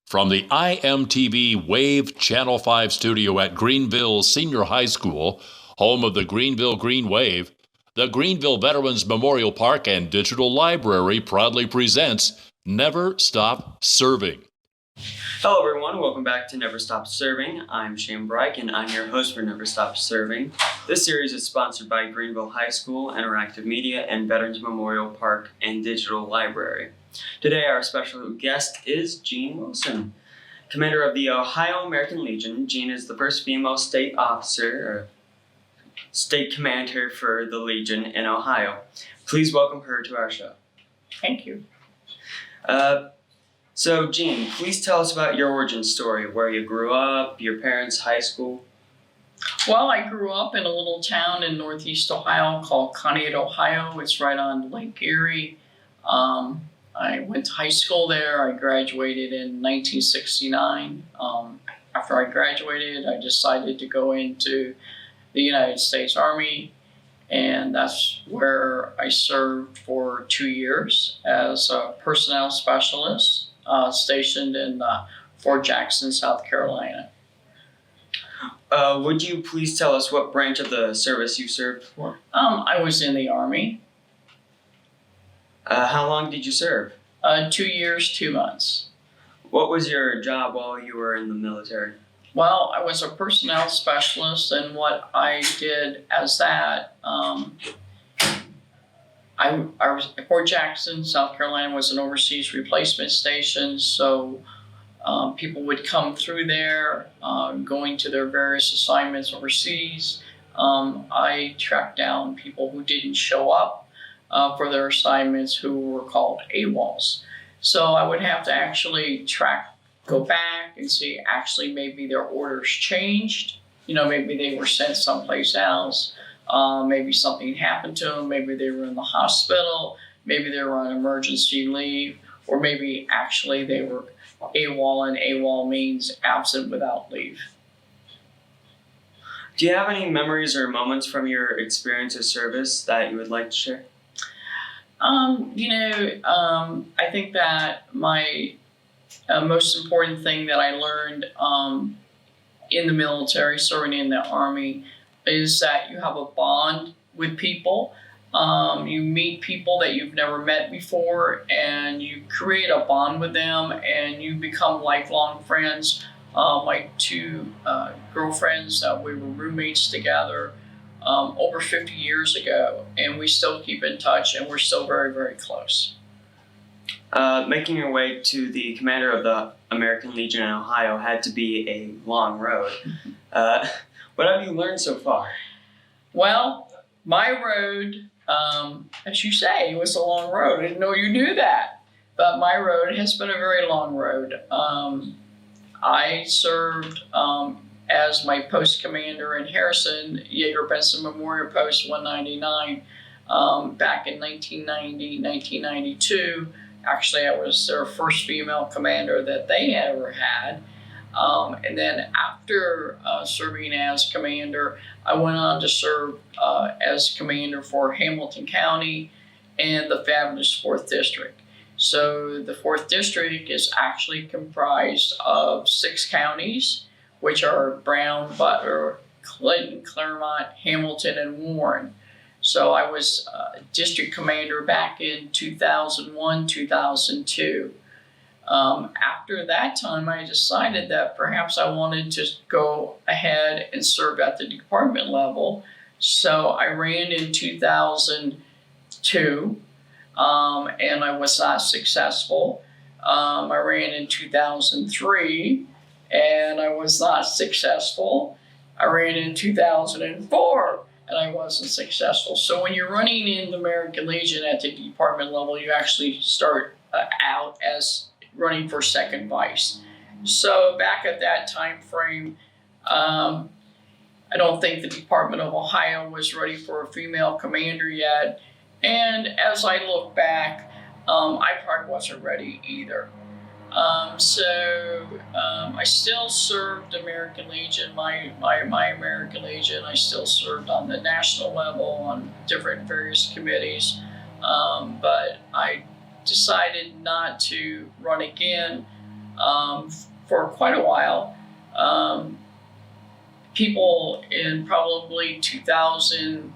From the IMTV Wave Channel 5 studio at Greenville Senior High School, home of the Greenville Green Wave, the Greenville Veterans Memorial Park and Digital Library proudly presents Never Stop Serving. Hello everyone, welcome back to Never Stop Serving. I'm Shane Breich and I'm your host for Never Stop Serving. This series is sponsored by Greenville High School, Interactive Media, and Veterans Memorial Park and Digital Library. Today our special guest is Jean Wilson, Commander of the Ohio American Legion. Jean is the first female state officer, or state commander for the Legion in Ohio. Please welcome her to our show. Thank you. So, Jean, please tell us about your origin story, where you grew up, your parents' high school. Well, I grew up in a little town in northeast Ohio called Conneaut, Ohio. It's right on Lake Erie. I went to high school there. I graduated in 1969. After I graduated, I decided to go into the United States Army, and that's where I served for 2 years as a personnel specialist, stationed in Fort Jackson, South Carolina. Would you please tell us what branch of the service you served for? I was in the Army. How long did you serve? 2 years, 2 months. What was your job while you were in the military? Well, I was a personnel specialist, and what I did as that, I was at Fort Jackson, South Carolina, was an overseas replacement station, so people would come through there, going to their various assignments overseas. I tracked down people who didn't show up for their assignments, who were called AWOLs. So I would have to actually go back and see actually maybe their orders changed. You know, maybe they were sent someplace else. Maybe something happened to them. Maybe they were in the hospital. Maybe they were on emergency leave. Or maybe actually they were AWOL, and AWOL means absent without leave. Do you have any memories or moments from your experience of service that you would like to share? I think that my most important thing that I learned in the military, serving in the Army, is that you have a bond with people. You meet people that you've never met before, and you create a bond with them, and you become lifelong friends. My two girlfriends, we were roommates together over 50 years ago, and we still keep in touch, and we're still very, very close. Making your way to the commander of the American Legion in Ohio had to be a long road. What have you learned so far? Well, my road, as you say, was a long road. I didn't know you knew that, but my road has been a very long road. I served as my post commander in Harrison, Yeager Benson Memorial Post 199, back in 1990, 1992. Actually, I was their first female commander that they ever had. And then after serving as commander, I went on to serve as commander for Hamilton County and the fabulous 4th District. So the 4th District is actually comprised of 6 counties, which are Brown, Butler, Clinton, Claremont, Hamilton, and Warren. So I was district commander back in 2001, 2002. After that time, I decided that perhaps I wanted to go ahead and serve at the department level. So I ran in 2002, and I was not successful. I ran in 2003, and I was not successful. I ran in 2004, and I wasn't successful. So when you're running in the American Legion at the department level, you actually start out as running for second vice. So back at that time frame, I don't think the Department of Ohio was ready for a female commander yet. And as I look back, I probably wasn't ready either. I still served American Legion, my American Legion. I still served on the national level on different various committees, but I decided not to run again for quite a while. People in probably 2000,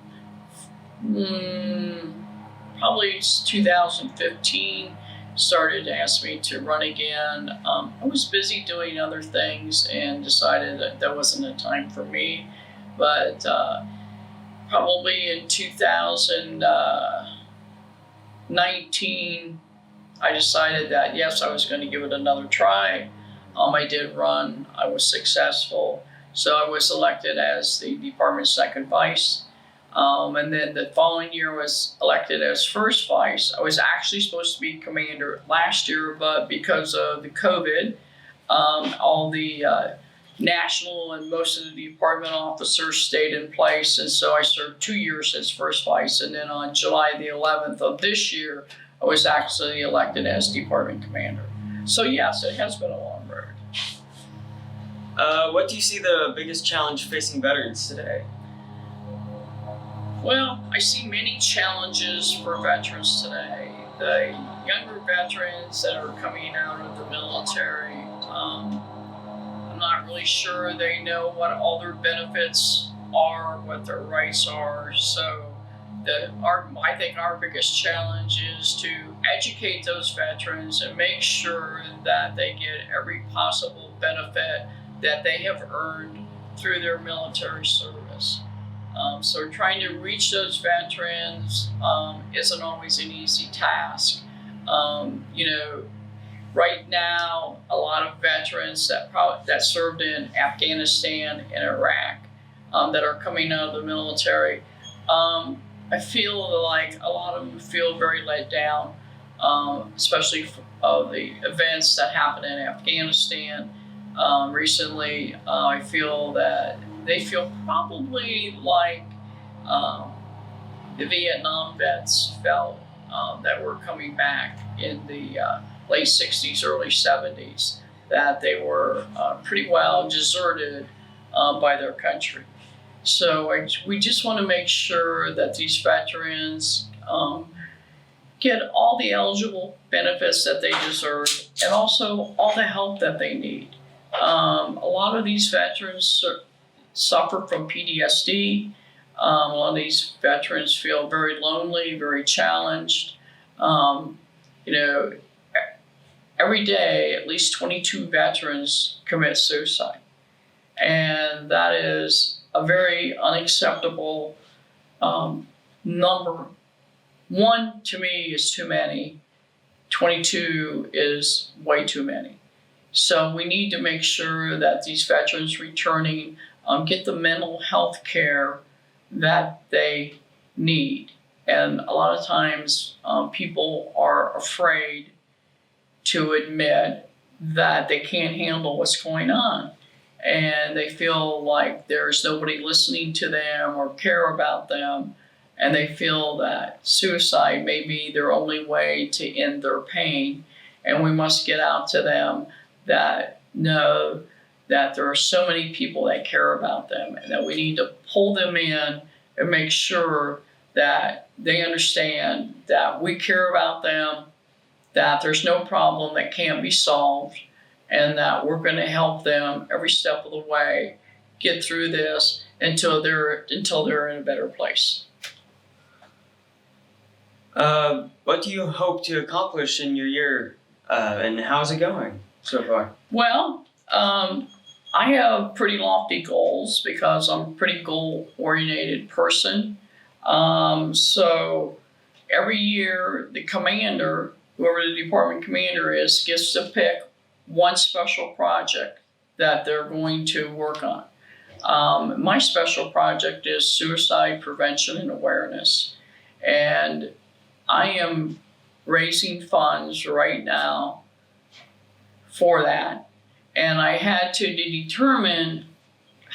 probably 2015, started to ask me to run again. I was busy doing other things and decided that wasn't a time for me. But probably in 2019, I decided that yes, I was going to give it another try. I did run. I was successful. So I was elected as the department's second vice. And then the following year was elected as first vice. I was actually supposed to be commander last year, but because of the COVID, all the national and most of the department officers stayed in place. And so I served 2 years as first vice. And then on July the 11th of this year, I was actually elected as department commander. So yes, it has been a long road. What do you see the biggest challenge facing veterans today? Well, I see many challenges for veterans today. The younger veterans that are coming out of the military, I'm not really sure they know what all their benefits are, what their rights are. So I think our biggest challenge is to educate those veterans and make sure that they get every possible benefit that they have earned through their military service. So trying to reach those veterans isn't always an easy task. Right now, a lot of veterans that served in Afghanistan and Iraq that are coming out of the military, I feel like a lot of them feel very let down, especially of the events that happened in Afghanistan. Recently, I feel that they feel probably like the Vietnam vets felt that were coming back in the late 60s, early 70s, that they were pretty well deserted by their country. So we just want to make sure that these veterans get all the eligible benefits that they deserve and also all the help that they need. A lot of these veterans suffer from PTSD. A lot of these veterans feel very lonely, very challenged. Every day, at least 22 veterans commit suicide. And that is a very unacceptable number. 1 to me is too many. 22 is way too many. So we need to make sure that these veterans returning get the mental health care that they need. And a lot of times people are afraid to admit that they can't handle what's going on. And they feel like there's nobody listening to them or care about them. And they feel that suicide may be their only way to end their pain. And we must get out to them that know that there are so many people that care about them and that we need to pull them in and make sure that they understand that we care about them, that there's no problem that can't be solved, and that we're going to help them every step of the way get through this until they're in a better place. What do you hope to accomplish in your year, and how's it going so far? Well, I have pretty lofty goals because I'm a pretty goal-oriented person. So every year, the commander, whoever the department commander is, gets to pick one special project that they're going to work on. My special project is suicide prevention and awareness. And I am raising funds right now for that. And I had to determine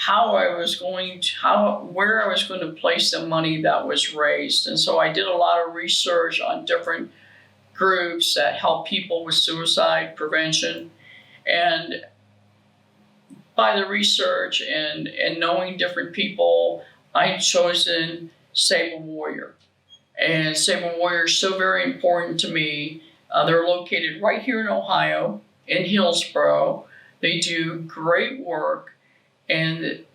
where I was going to place the money that was raised. And so I did a lot of research on different groups that help people with suicide prevention. And by the research and knowing different people, I chosen Save a Warrior. And Save a Warrior is so very important to me. They're located right here in Ohio. in Hillsborough. They do great work, and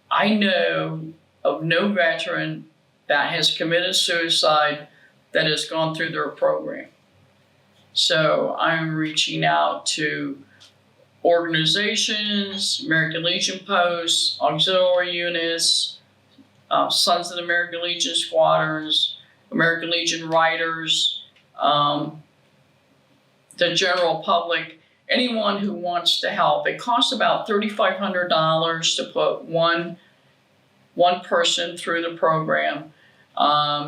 I know of no veteran that has committed suicide that has gone through their program. So I'm reaching out to organizations, American Legion posts, auxiliary units, Sons of the American Legion squadrons, American Legion riders, the general public, anyone who wants to help. It costs about $3,500 to put one person through the program.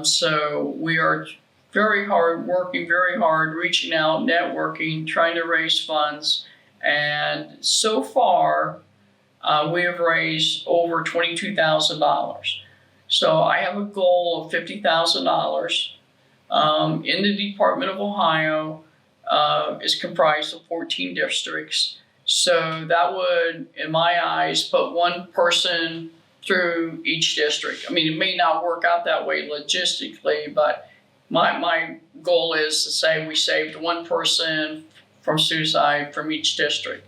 So we are working very hard, reaching out, networking, trying to raise funds. And so far, we have raised over $22,000. So I have a goal of $50,000. In the Department of Ohio, is comprised of 14 districts. So that would, in my eyes, put one person through each district. I mean, it may not work out that way logistically, but my goal is to say we saved one person from suicide from each district.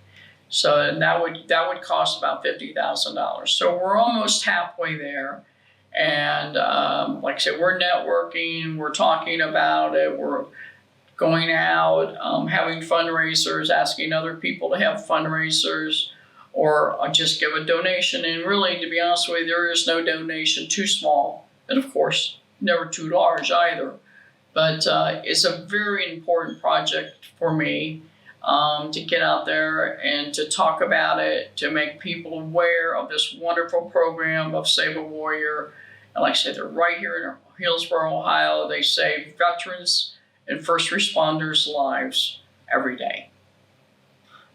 So that would cost about $50,000. So we're almost halfway there. And like I said, we're networking, we're talking about it, we're going out, having fundraisers, asking other people to have fundraisers, or just give a donation. And really, to be honest with you, there is no donation too small. And of course, never too large either. But it's a very important project for me to get out there and to talk about it, to make people aware of this wonderful program of Save a Warrior. And like I said, they're right here in Hillsborough, Ohio. They save veterans and first responders' lives every day.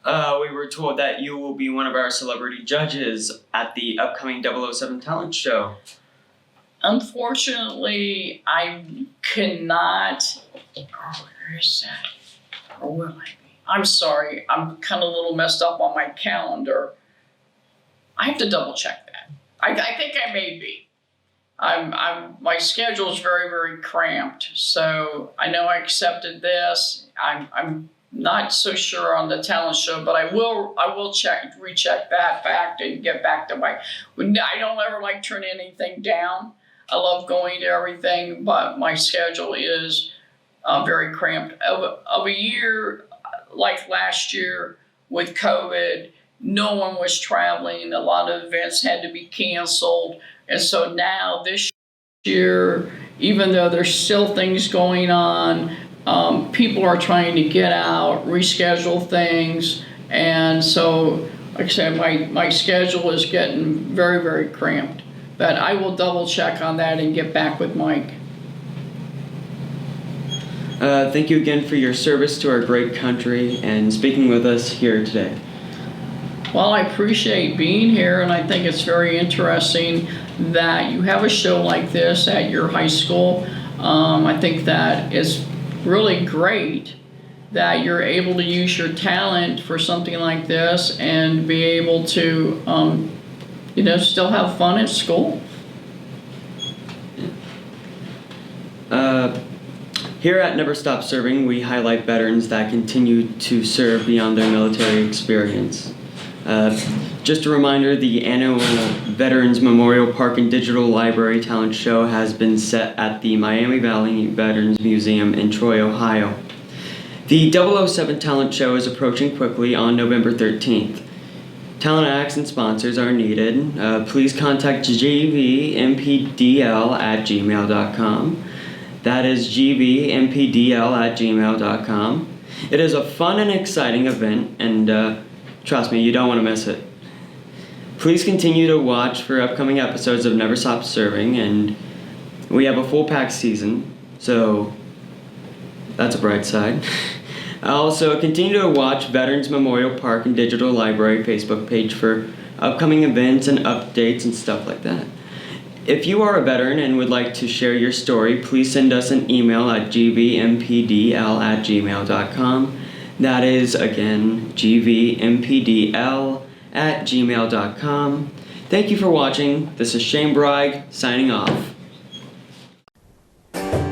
We were told that you will be one of our celebrity judges at the upcoming 007 talent show. Unfortunately, I cannot. Oh, where is that? Or will I be? I'm sorry. I'm kind of a little messed up on my calendar. I have to double check that. I think I may be. My schedule is very, very cramped. So I know I accepted this. I'm not so sure on the talent show, but I will recheck that fact and get back to I don't ever like turn anything down. I love going to everything, but my schedule is very cramped. Of a year like last year with COVID, no one was traveling. A lot of events had to be canceled. And so now this year, even though there's still things going on, people are trying to get out, reschedule things. And so, like I said, my schedule is getting very, very cramped. But I will double check on that and get back with Mike. Thank you again for your service to our great country and speaking with us here today. Well, I appreciate being here, and I think it's very interesting that you have a show like this at your high school. I think that it's really great that you're able to use your talent for something like this and be able to, still have fun at school. Here at Never Stop Serving, we highlight veterans that continue to serve beyond their military experience. Just a reminder, the annual Veterans Memorial Park and Digital Library Talent Show has been set at the Miami Valley Veterans Museum in Troy, Ohio. The 007 Talent Show is approaching quickly on November 13th. Talent acts and sponsors are needed. Please contact gvmpdl@gmail.com. That is gvmpdl@gmail.com. It is a fun and exciting event, and trust me, you don't want to miss it. Please continue to watch for upcoming episodes of Never Stop Serving, and we have a full pack season, so that's a bright side. Also, continue to watch Veterans Memorial Park and Digital Library Facebook page for upcoming events and updates and stuff like that. If you are a veteran and would like to share your story, please send us an email at gvmpdl@gmail.com. That is, again, gvmpdl@gmail.com. Thank you for watching. This is Shane Bragg signing off. Yeah.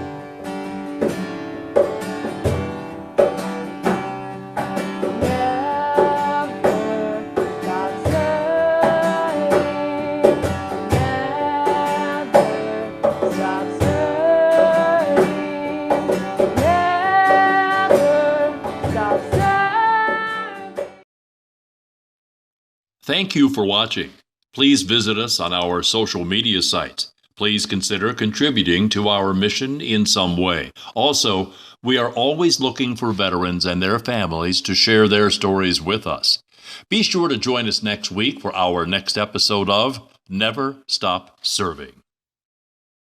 Thank you for watching. Please visit us on our social media sites. Please consider contributing to our mission in some way. Also, we are always looking for veterans and their families to share their stories with us. Be sure to join us next week for our next episode of Never Stop Serving.